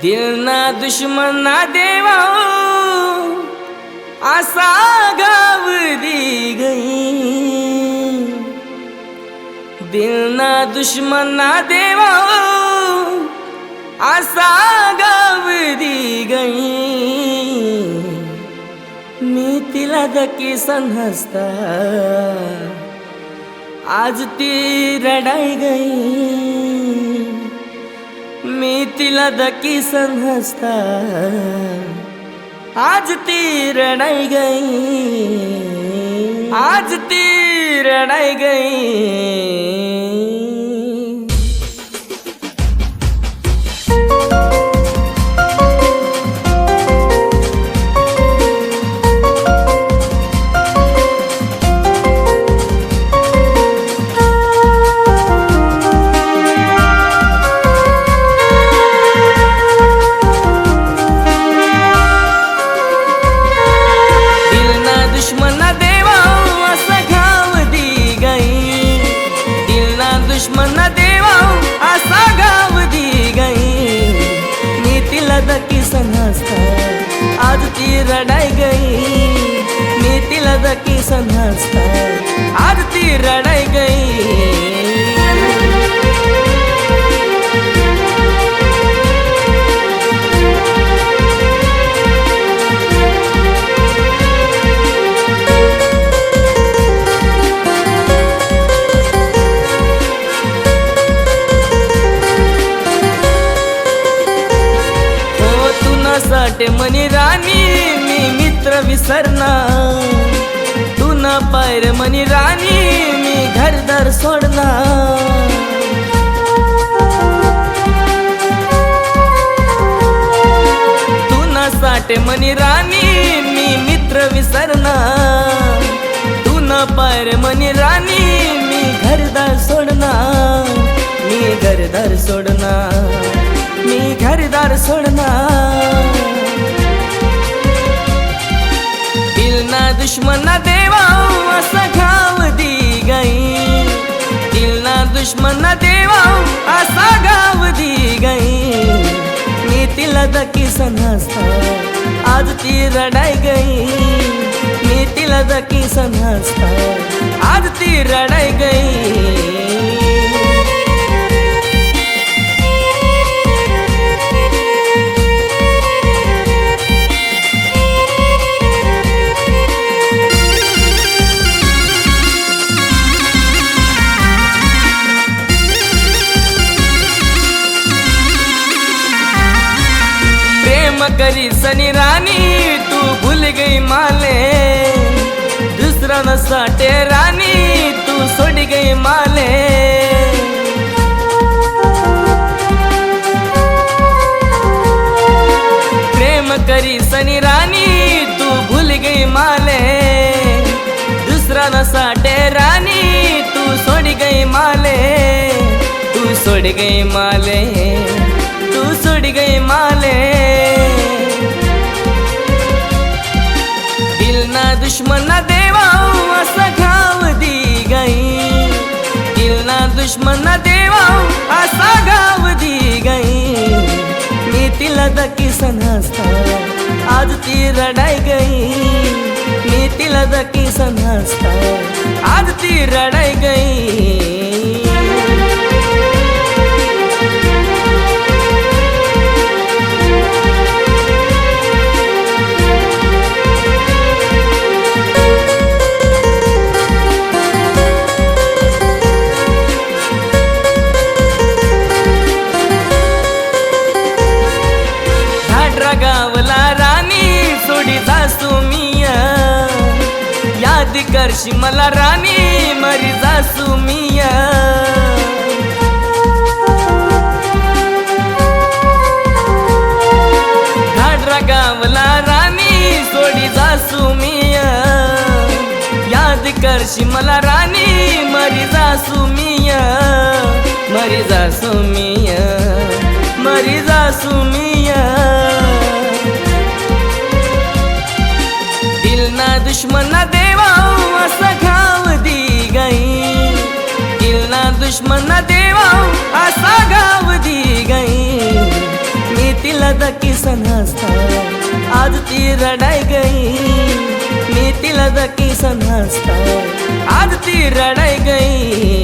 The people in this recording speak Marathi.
दिल ना दुश्मन ना देवा असा गाव दी गई। दिल ना दुश्मन ना देवा असा गाव दी गई। मी तिला धक्की समजता आज ती रडाई गई। मी तिला धक्की समजता आज ती रडाई गई। आज ती रडाई गई। दुश्मन ना देवा असा घाव दी गई। दिल ना दुश्मन ना देवा असा घाव दी गई। मी तिला धक्की समजता आज ती रडाई गई। मी तिला धक्की समजता आज ती रडाई गई। साठे मनी राणी मी मित्र विसरणार। तू न पायर मनी राणी मी घरदार सोडणार। तू न साठे मनी राणी मी मित्र विसरणार। तू न पायर मनी राणी मी घरदार सोडणार। मी घरदार सोडणार। मी घरदार सोडणार। दिल ना दुश्मन ना देवा असा घाव दी गई। दिल ना दुश्मन ना देवा असा घाव दी गई। मी तिला धक्की समजता आज ती रडाई गई। मी तिला धक्की समजता आज ती रडाई गई। करी सनी रानी तू भूल गई माले। दूसरा न साटे रानी तू छोड़ गई माले। प्रेम करी सनी रानी तू भूल गई माले। दूसरा न साटे रानी तू छोड़ गई माले। तू छोड़ गई माले। तू छोड़ गई माले। दिल ना दुश्मन ना देवा असा घाव दी गई। दिल ना दुश्मन ना देवा असा घाव दी गई। मी तिला धक्की समजता आज ती रडाई गई। मी तिला धक्की समजता आज ती रडाई गई। गावला राणी सोडी जासू मिया। याद करशी मला राणी मरी जासू मिया। घाडरा गावला राणी सोडी जासू मिया। याद करशी मला राणी मरी जासू मिया। मरी जासू मिया। मरी जासू मिया। दिल ना दुश्मन ना देवा असा घाव दी गई। दिल ना दुश्मन ना देवा असा घाव दी गई। मी तिला तिला दकीसन हसता आज ती रडाई गई मी तिला दकीसन हसता आज ती रडाई गई